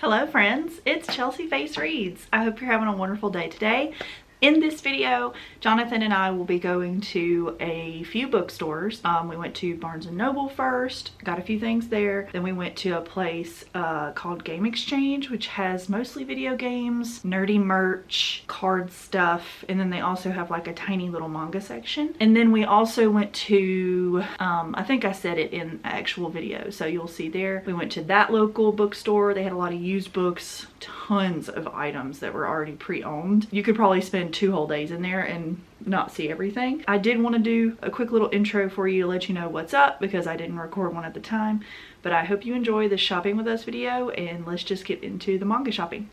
Hello friends, it's Chelsea Face Reads. I hope you're having a wonderful day today. In this video, Jonathan and I will be going to a few bookstores. We went to Barnes & Noble first, got a few things there. Then we went to a place called Game Exchange, which has mostly video games, nerdy merch, card stuff, and then they also have like a tiny little manga section. And then we also went to, I think I said it in the actual video, so you'll see there. We went to that local bookstore. They had a lot of used books, tons of items that were already pre-owned. You could probably spend 2 whole days in there and not see everything. I did want to do a quick little intro for you to let you know what's up because I didn't record one at the time, but I hope you enjoy this shopping with us video, and let's just get into the manga shopping.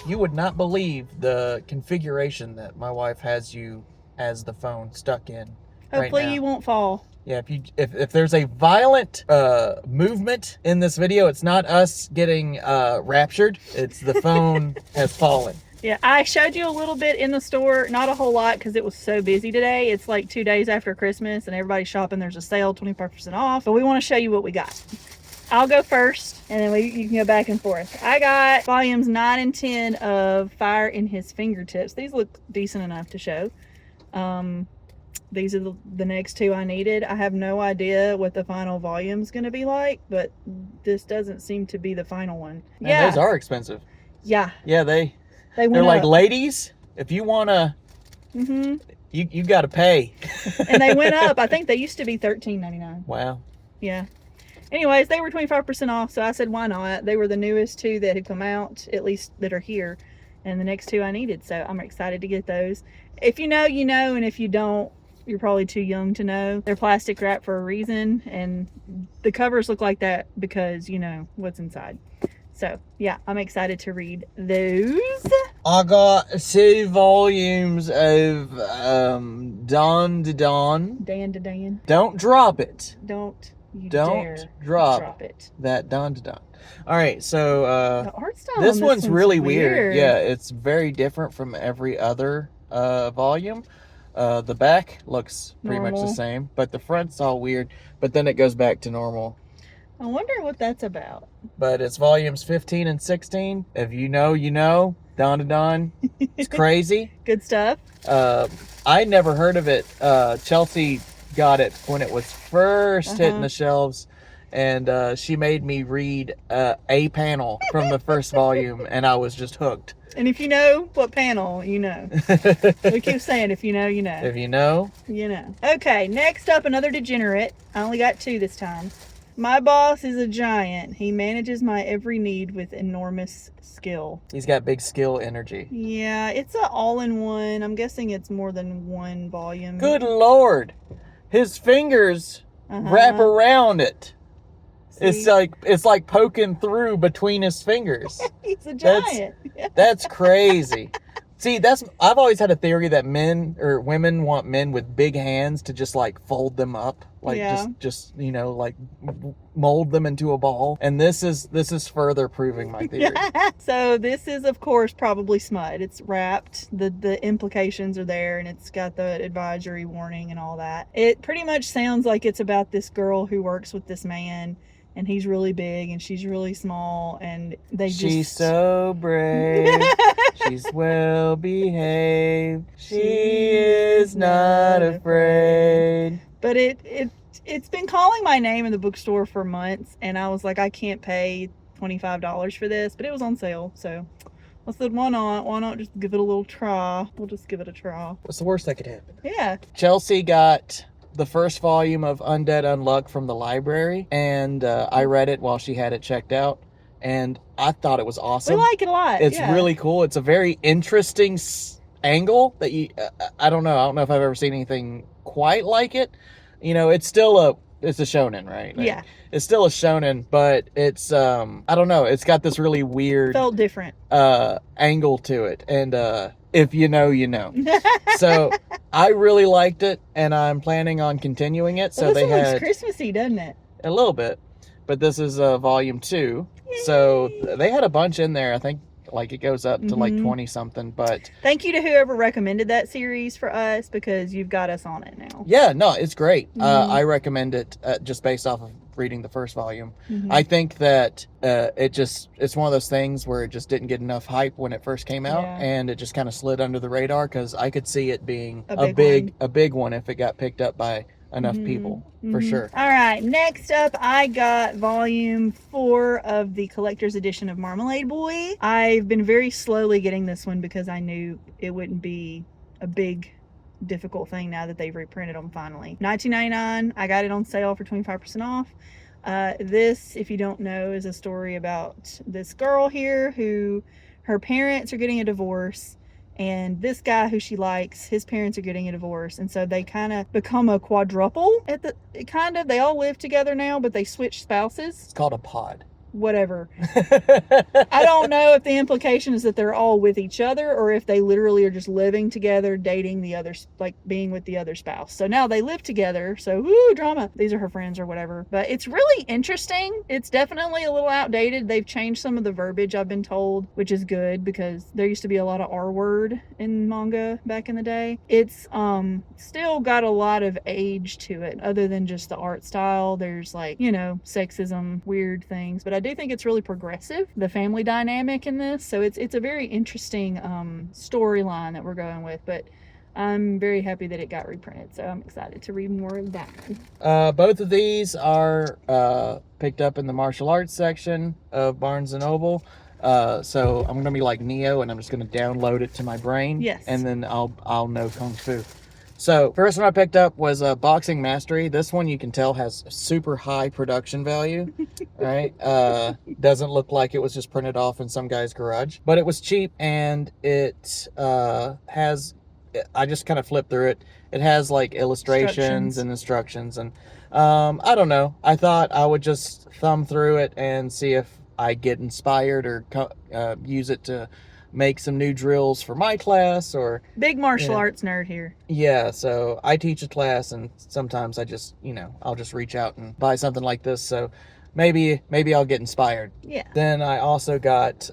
You would not believe the configuration that my wife has you as the phone stuck in. Hopefully right now. you won't fall. Yeah, if there's a violent movement in this video, it's not us getting raptured. It's the phone has fallen. Yeah, I showed you a little bit in the store, not a whole lot because it was so busy today. It's like 2 days after Christmas and everybody's shopping. There's a sale, 25% off. But we want to show you what we got. I'll go first and then you can go back and forth. I got volumes 9 and 10 of Fire in His Fingertips. These look decent enough to show. These are the next 2 I needed. I have no idea what the final volume is going to be like, but this doesn't seem to be the final one. Man, yeah, those are expensive. Yeah. Yeah, they're like, ladies, if you want to, you got to pay. And they went up. I think they used to be $13.99. Wow. Yeah. Anyways, they were 25% off, so I said, why not? They were the newest 2 that had come out, at least that are here, and the next 2 I needed, so I'm excited to get those. If you know, you know, and if you don't, you're probably too young to know. They're plastic wrapped for a reason, and the covers look like that because you know what's inside. So yeah, I'm excited to read those. I got 2 volumes of Dan to Dan. Dan to Dan. Don't drop it. Don't dare drop it. That Dan to Dan. All right, so the art style this one's really weird. Yeah, it's very different from every other volume. The back looks pretty much the same, but the front's all weird, but then it goes back to normal. I wonder what that's about. But it's volumes 15 and 16. If you know, you know. Dawn to Dawn. It's crazy. Good stuff. I never heard of it. Chelsea got it when it was first hitting the shelves, and she made me read a panel from the first volume, and I was just hooked. And if you know what panel, you know. We keep saying, if you know, you know. If you know, you know. Okay, next up, another degenerate. I only got 2 this time. My boss is a giant. He manages my every need with enormous skill. He's got big skill energy. Yeah, it's an all-in-one. I'm guessing it's more than 1 volume. Good Lord. His fingers wrap around it. See? It's like poking through between his fingers. He's a giant. That's crazy. See, I've always had a theory that men or women want men with big hands to just like fold them up, like just you know, like mold them into a ball. And this is further proving my theory. So this is of course probably smut. It's wrapped. The implications are there, and it's got the advisory warning and all that. It pretty much sounds like it's about this girl who works with this man. And he's really big and she's really small, and she's so brave. She's well behaved. She is not afraid. But it's been calling my name in the bookstore for months, and I was like, I can't pay $25 for this, but it was on sale, so I said, why not just give it a little try. We'll just give it a try. What's the worst that could happen? Yeah. Chelsea got the first volume of Undead Unluck from the library, and I read it while she had it checked out, and I thought it was awesome. We like it a lot. It's really cool. It's a very interesting angle that I don't know if I've ever seen anything quite like it. You know, it's still it's a shonen, right? Like, yeah. It's still a shonen, but it's I don't know, it's got this really weird, felt different angle to it, and if you know, you know. So I really liked it, and I'm planning on continuing it. So this one looks Christmassy, doesn't it? A little bit, but this is volume 2. Yay. So they had a bunch in there. I think like it goes up to like 20 something. But thank you to whoever recommended that series for us, because you've got us on it now. Yeah, no, it's great. I recommend it just based off of reading the first volume. I think that it's one of those things where it just didn't get enough hype when it first came out, and it just kind of slid under the radar, because I could see it being a big one if it got picked up by enough people, for sure. All right, next up, I got volume 4 of the collector's edition of Marmalade Boy. I've been very slowly getting this one because I knew it wouldn't be a big difficult thing now that they've reprinted them finally. $19.99. I got it on sale for 25% off. This, if you don't know, is a story about this girl here who her parents are getting a divorce, and this guy who she likes, his parents are getting a divorce, and so they kind of become a quadruple they all live together now, but they switch spouses. It's called a pod. whatever. I don't know if the implication is that they're all with each other or if they literally are just living together, dating the other, like being with the other spouse. So now they live together. So, woo, drama. These are her friends or whatever. But it's really interesting. It's definitely a little outdated. They've changed some of the verbiage, I've been told, which is good because there used to be a lot of R word in manga back in the day. It's still got a lot of age to it other than just the art style. There's like, you know, sexism, weird things. But I do think it's really progressive, the family dynamic in this. So it's a very interesting storyline that we're going with. But I'm very happy that it got reprinted, so I'm excited to read more of that. Both of these are picked up in the martial arts section of Barnes & Noble. So I'm going to be like Neo, and I'm just going to download it to my brain. Yes. And then I'll know Kung Fu. So first one I picked up was Boxing Mastery. This one you can tell has super high production value, right? Doesn't look like it was just printed off in some guy's garage. But it was cheap, and it has... I just kind of flipped through it. It has like illustrations and instructions, and I don't know. I thought I would just thumb through it and see if I get inspired or use it to make some new drills for my class, or big martial arts nerd here. Yeah, so I teach a class, and sometimes I just, I'll just reach out and buy something like this. So maybe I'll get inspired. Yeah. Then I also got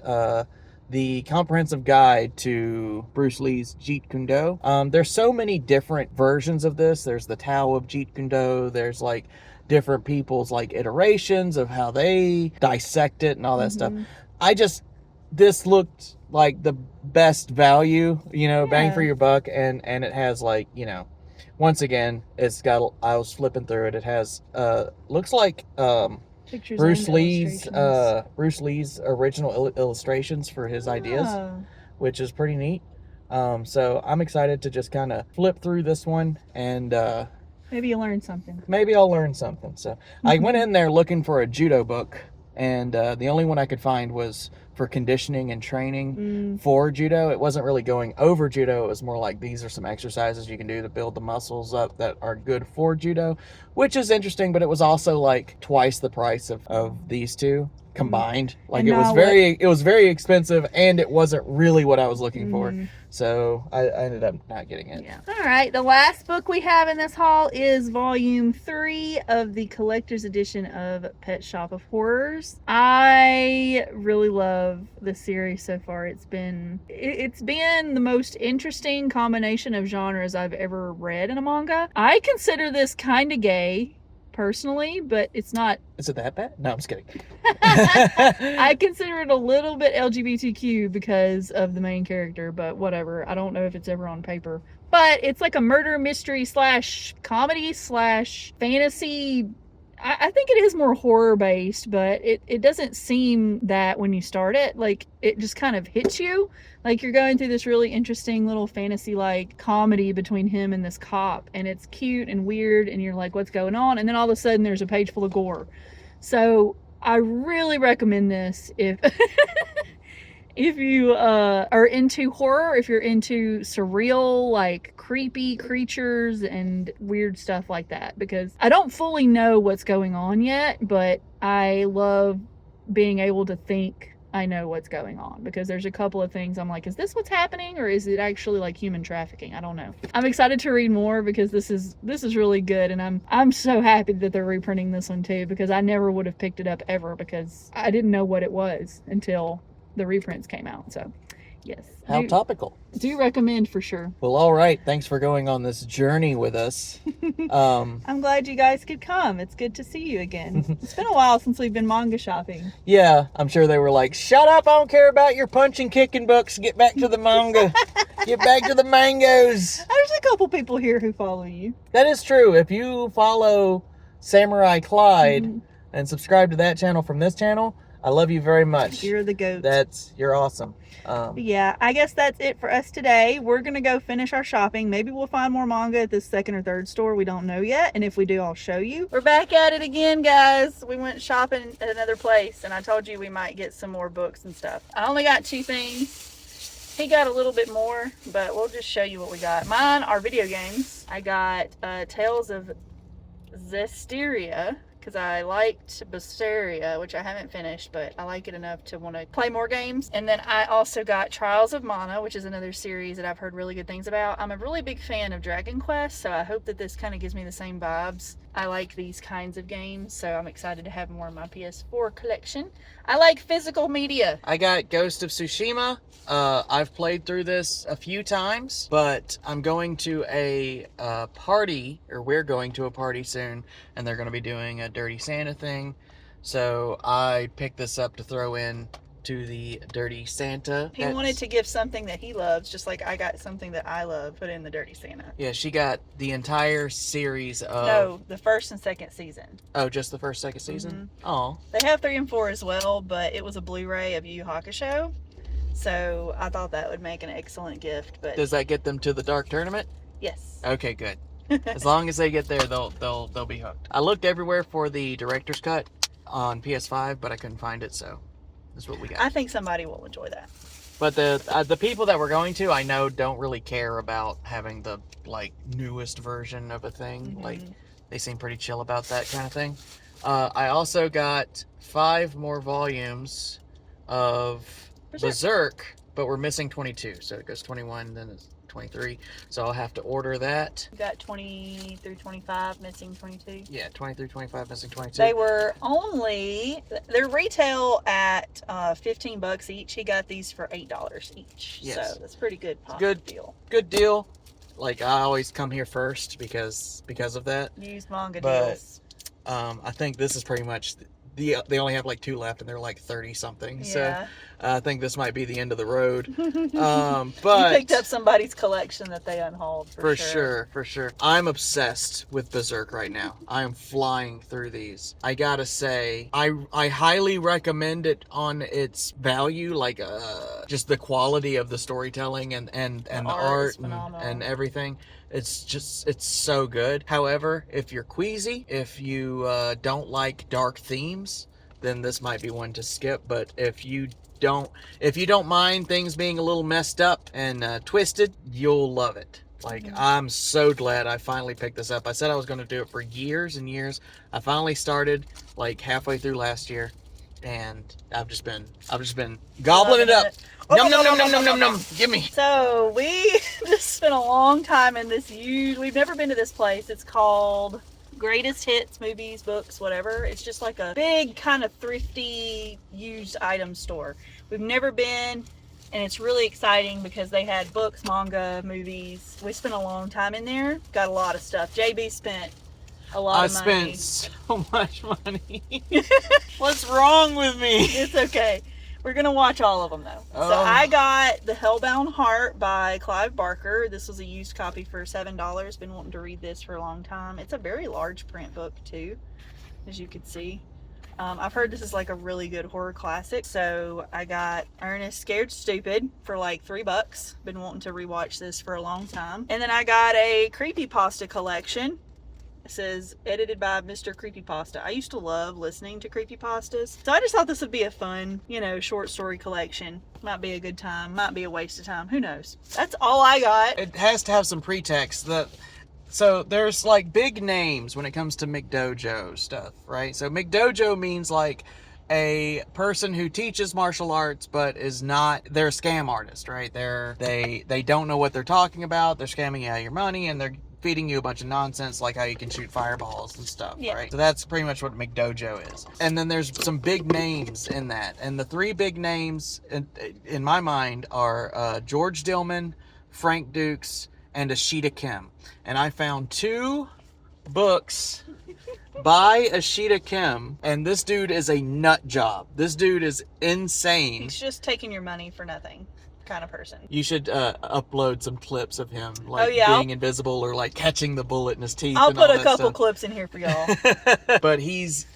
the comprehensive guide to Bruce Lee's Jeet Kune Do. There's so many different versions of this. There's the Tao of Jeet Kune Do. There's like different people's like iterations of how they dissect it and all that stuff. This looked like the best value, bang for your buck, and it has like, once again, it's got, I was flipping through it. It has looks like pictures, Bruce Lee's original illustrations for his ideas, which is pretty neat. So I'm excited to just kind of flip through this one, and maybe you'll learn something. Maybe I'll learn something. So I went in there looking for a judo book, and the only one I could find was for conditioning and training for judo. It wasn't really going over judo. It was more like, these are some exercises you can do to build the muscles up that are good for judo, which is interesting, but it was also like twice the price of these two combined. Like it was very expensive, and it wasn't really what I was looking for. So I ended up not getting it. Yeah. All right. The last book we have in this haul is volume 3 of the collector's edition of Pet Shop of Horrors. I really love the series so far. It's been the most interesting combination of genres I've ever read in a manga. I consider this kind of gay, personally, but it's not. Is it that bad? No, I'm just kidding. I consider it a little bit LGBTQ because of the main character, but whatever. I don't know if it's ever on paper. But it's like a murder mystery / comedy / fantasy. I think it is more horror based, but it doesn't seem that when you start it. Like, it just kind of hits you. Like, you're going through this really interesting little fantasy like comedy between him and this cop, and it's cute and weird, and you're like, what's going on? And then all of a sudden there's a page full of gore. So I really recommend this if if you are into horror, if you're into surreal, like creepy creatures and weird stuff like that, because I don't fully know what's going on yet, but I love being able to think I know what's going on, because there's a couple of things I'm like, is this what's happening, or is it actually like human trafficking? I don't know. I'm excited to read more because this is really good, and I'm so happy that they're reprinting this one too, because I never would have picked it up ever because I didn't know what it was until the reprints came out. So yes, how topical. Do recommend for sure. Well, all right, thanks for going on this journey with us. I'm glad you guys could come. It's good to see you again. It's been a while since we've been manga shopping. Yeah, I'm sure they were like, shut up, I don't care about your punch and kicking books, get back to the manga. Get back to the mangoes. There's a couple people here who follow you. That is true. If you follow Samurai Clyde and subscribe to that channel from this channel, I love you very much. You're the goat. You're awesome. Yeah, I guess that's it for us today. We're going to go finish our shopping. Maybe we'll find more manga at this second or third store. We don't know yet. And if we do, I'll show you. We're back at it again, guys. We went shopping at another place, and I told you we might get some more books and stuff. I only got 2 things. He got a little bit more, but we'll just show you what we got. Mine are video games. I got Tales of Zestiria, because I liked Berseria, which I haven't finished, but I like it enough to want to play more games. And then I also got Trials of Mana, which is another series that I've heard really good things about. I'm a really big fan of Dragon Quest, so I hope that this kind of gives me the same vibes. I like these kinds of games, so I'm excited to have more in my PS4 collection. I like physical media. I got Ghost of Tsushima. I've played through this a few times, but I'm going to a party, or we're going to a party soon, and they're going to be doing a Dirty Santa thing. So I picked this up to throw in to the Dirty Santa. He wanted to give something that he loves, just like I got something that I love, put in the Dirty Santa. Yeah, she got the entire series of... No, the first and second season. Oh, just the first, second season? Mm-hmm. Oh. They have 3 and 4 as well, but it was a Blu-ray of Yu Yu Hakusho. So I thought that would make an excellent gift. But does that get them to the Dark Tournament? Yes. Okay, good. As long as they get there, they'll be hooked. I looked everywhere for the director's cut on PS5, but I couldn't find it, so that's what we got. I think somebody will enjoy that. But the people that we're going to, I know, don't really care about having the like newest version of a thing. Mm-hmm. Like they seem pretty chill about that kind of thing. I also got 5 more volumes of Berserk, but we're missing 22, so it goes 21, then it's 23, so I'll have to order that. You got 20 through 25, missing 22? Yeah, 20 through 25, missing 22. They were they're retail at $15 each. He got these for $8 each. Yes. So that's pretty good deal. Good deal. Like, I always come here first because of that. Used manga deals. I think this is pretty much... They only have like 2 left, and they're like 30 something. Yeah. So I think this might be the end of the road. But you picked up somebody's collection that they unhauled for sure. For sure. I'm obsessed with Berserk right now. I am flying through these. I gotta say, I highly recommend it on its value, like just the quality of the storytelling and the art and everything. It's so good. However, if you're queasy, if you don't like dark themes, then this might be one to skip. But if you don't mind things being a little messed up and twisted, you'll love it. Like, I'm so glad I finally picked this up. I said I was going to do it for years and years. I finally started like halfway through last year, and I've just been gobbling it up. Num num num num num num num. Give me. So we just spent a long time in this we've never been to this place. It's called Greatest Hits, Movies, Books, whatever. It's just like a big kind of thrifty used item store. We've never been, and it's really exciting because they had books, manga, movies. We spent a long time in there. Got a lot of stuff. JB spent a lot of money. I spent so much money. What's wrong with me? It's okay. We're going to watch all of them, though. So I got The Hellbound Heart by Clive Barker. This was a used copy for $7. Been wanting to read this for a long time. It's a very large print book, too, as you can see. I've heard this is like a really good horror classic. So I got Ernest Scared Stupid for like $3. Been wanting to rewatch this for a long time. And then I got a creepypasta collection. It says, edited by Mr. Creepypasta. I used to love listening to creepypastas. So I just thought this would be a fun, short story collection. Might be a good time. Might be a waste of time. Who knows? That's all I got. It has to have some pretext. So there's like big names when it comes to McDojo stuff, right? So McDojo means like a person who teaches martial arts but is not, they're a scam artist, right? They don't know what they're talking about. They're scamming you out of your money, and they're feeding you a bunch of nonsense like how you can shoot fireballs and stuff, right? So that's pretty much what McDojo is. And then there's some big names in that. And the 3 big names in my mind are George Dillman, Frank Dukes, and Ashita Kim. And I found 2 books by Ashita Kim, and this dude is a nut job. This dude is insane. He's just taking your money for nothing kind of person. You should upload some clips of him being invisible or like catching the bullet in his teeth. I'll put a couple clips in here for y'all. But he is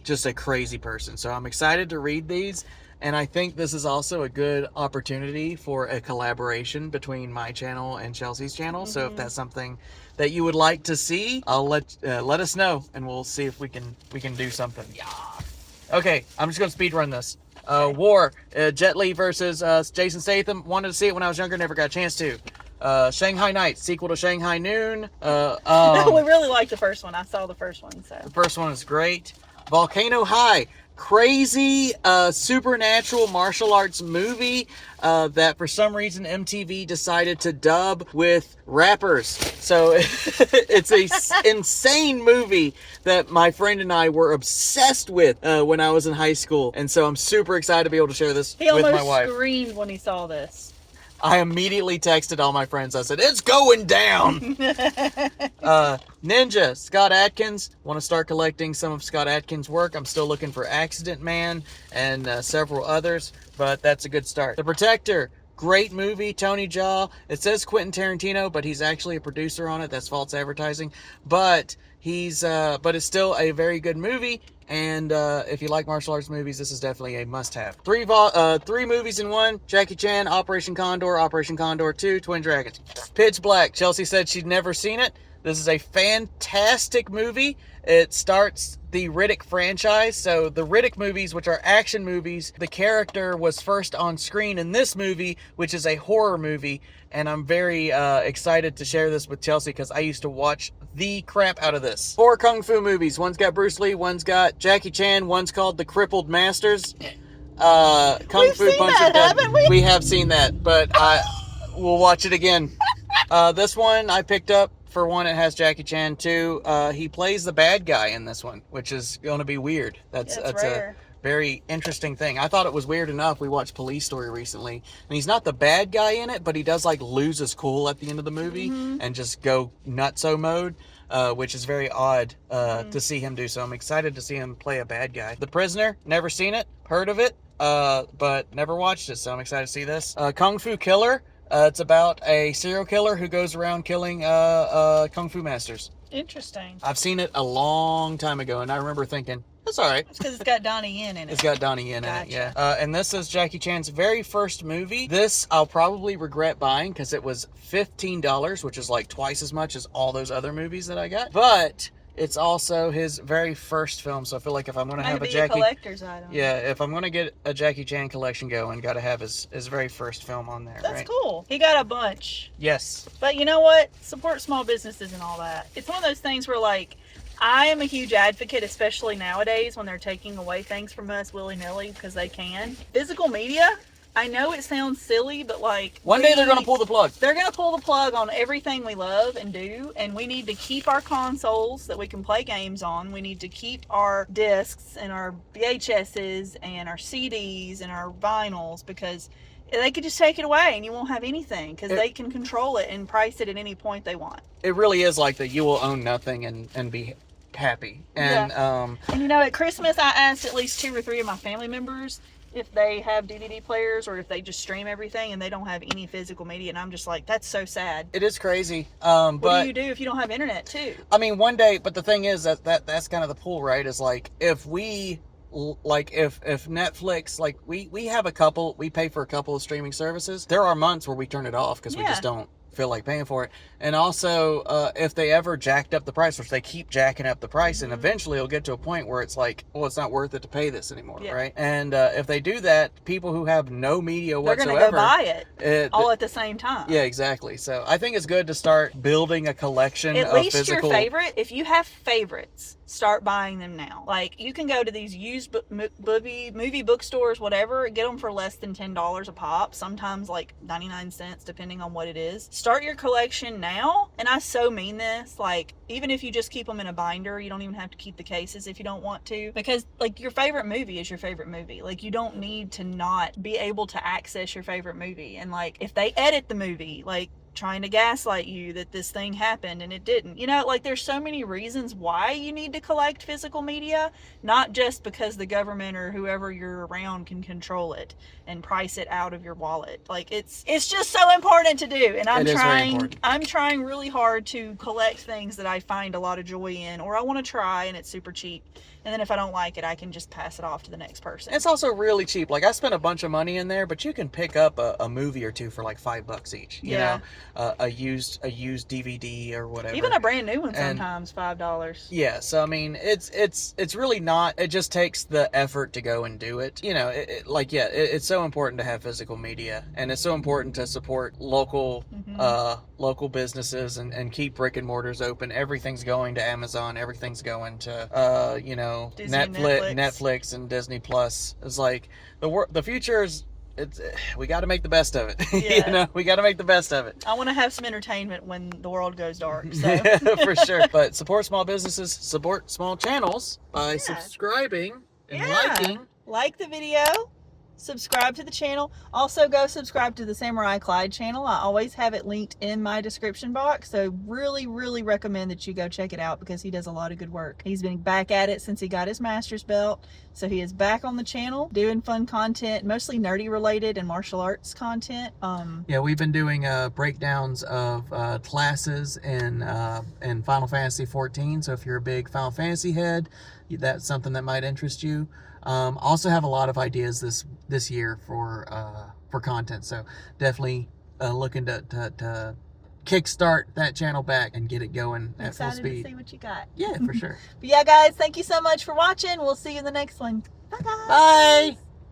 just a crazy person. So I'm excited to read these. And I think this is also a good opportunity for a collaboration between my channel and Chelsea's channel. Mm-hmm. So if that's something that you would like to see, I'll let us know, and we'll see if we can do something. Yeah. Okay, I'm just gonna speed run this. War, Jet Li versus Jason Statham. Wanted to see it when I was younger, never got a chance to. Shanghai Nights, sequel to Shanghai Noon. We really liked the first one. I saw the first one, so. The first one is great. Volcano High, crazy supernatural martial arts movie that for some reason MTV decided to dub with rappers. So it's a insane movie that my friend and I were obsessed with when I was in high school. And so I'm super excited to be able to share this with my wife. He almost screamed when he saw this. I immediately texted all my friends. I said, it's going down. Ninja, Scott Adkins. Want to start collecting some of Scott Adkins' work. I'm still looking for Accident Man and several others, but that's a good start. The Protector. Great movie, Tony Jaa. It says Quentin Tarantino, but he's actually a producer on it. That's false advertising. But it's still a very good movie. And if you like martial arts movies, this is definitely a must-have. Three movies in one. Jackie Chan, Operation Condor 2, Twin Dragons. Pitch Black. Chelsea said she'd never seen it. This is a fantastic movie. It starts the Riddick franchise. So the Riddick movies, which are action movies, the character was first on screen in this movie, which is a horror movie. And I'm very excited to share this with Chelsea because I used to watch the crap out of this. 4 Kung Fu movies. One's got Bruce Lee, one's got Jackie Chan, one's called The Crippled Masters. Kung Fu Punch of Death. We have seen that, but we'll watch it again. This one I picked up. For one, it has Jackie Chan. 2, he plays the bad guy in this one, which is going to be weird. That's rare. A very interesting thing. I thought it was weird enough. We watched Police Story recently, and he's not the bad guy in it, but he does like lose his cool at the end of the movie and just go nutso mode, which is very odd to see him do. So I'm excited to see him play a bad guy. The Prisoner, never seen it, heard of it, but never watched it. So I'm excited to see this. Kung Fu Killer. It's about a serial killer who goes around killing Kung Fu masters. Interesting. I've seen it a long time ago, and I remember thinking, that's all right. It's because it's got Donnie Yen in it. It's got Donnie Yen in it, yeah. And this is Jackie Chan's very first movie. This I'll probably regret buying because it was $15, which is like twice as much as all those other movies that I got. But it's also his very first film, so I feel like if I'm going to have a Jackie... collector's item. Yeah, if I'm going to get a Jackie Chan collection going, got to have his very first film on there, That's cool. He got a bunch. Yes. But you know what? Support small businesses and all that. It's one of those things where, like, I am a huge advocate, especially nowadays when they're taking away things from us willy-nilly because they can. Physical media... I know it sounds silly, but like... One day they're going to pull the plug. They're going to pull the plug on everything we love and do, and we need to keep our consoles that we can play games on. We need to keep our discs and our VHSs and our CDs and our vinyls because they could just take it away and you won't have anything because they can control it and price it at any point they want. It really is like that. You will own nothing and be happy. And, and you know, at Christmas I asked at least 2 or 3 of my family members if they have DVD players or if they just stream everything and they don't have any physical media, and I'm just like, that's so sad. It is crazy. What do you do if you don't have internet too? I mean, one day, but the thing is that's kind of the pull, right? Is like if we if Netflix, like we have we pay for a couple of streaming services. There are months where we turn it off because we just don't feel like paying for it. And also if they ever jacked up the price, which they keep jacking up the price, and eventually it'll get to a point where it's like, well, it's not worth it to pay this anymore, right? And if they do that, people who have no media whatsoever, they're gonna go buy it all at the same time. Yeah, exactly. So I think it's good to start building a collection of physical... At least your favorite, if you have favorites, start buying them now. Like, you can go to these used movie bookstores, whatever, get them for less than $10 a pop, sometimes like 99 cents depending on what it is. Start your collection now, and I so mean this, like, even if you just keep them in a binder, you don't even have to keep the cases if you don't want to, because like your favorite movie is your favorite movie. Like, you don't need to not be able to access your favorite movie. And like, if they edit the movie, like trying to gaslight you that this thing happened and it didn't, you know, like there's so many reasons why you need to collect physical media, not just because the government or whoever you're around can control it and price it out of your wallet. Like, it's just so important to do, and I'm trying really hard to collect things that I find a lot of joy in or I want to try and it's super cheap. And then if I don't like it, I can just pass it off to the next person. It's also really cheap. Like, I spent a bunch of money in there, but you can pick up a movie or two for like $5 each. You know, a used DVD or whatever. Even a brand new one sometimes $5. Yeah, so I mean, it's really not. It just takes the effort to go and do it. You know, it's so important to have physical media, and it's so important to support local local businesses and keep brick and mortars open. Everything's going to Amazon. Everything's going to Netflix and Disney Plus. It's like the future is. We got to make the best of it. Yeah. You know, we got to make the best of it. I want to have some entertainment when the world goes dark. So. For sure. But support small businesses, support small channels by subscribing and liking. Like the video. Subscribe to the channel. Also go subscribe to the Samurai Clyde channel. I always have it linked in my description box. So really, really recommend that you go check it out because he does a lot of good work. He's been back at it since he got his master's belt. So he is back on the channel doing fun content, mostly nerdy related and martial arts content. Yeah, we've been doing breakdowns of classes in Final Fantasy 14. So if you're a big Final Fantasy head, that's something that might interest you. Also have a lot of ideas this year for content, so definitely looking to kickstart that channel back and get it going at full speed. Excited to see what you got. Yeah, for sure. But yeah, guys, thank you so much for watching. We'll see you in the next one. Bye, guys. Bye.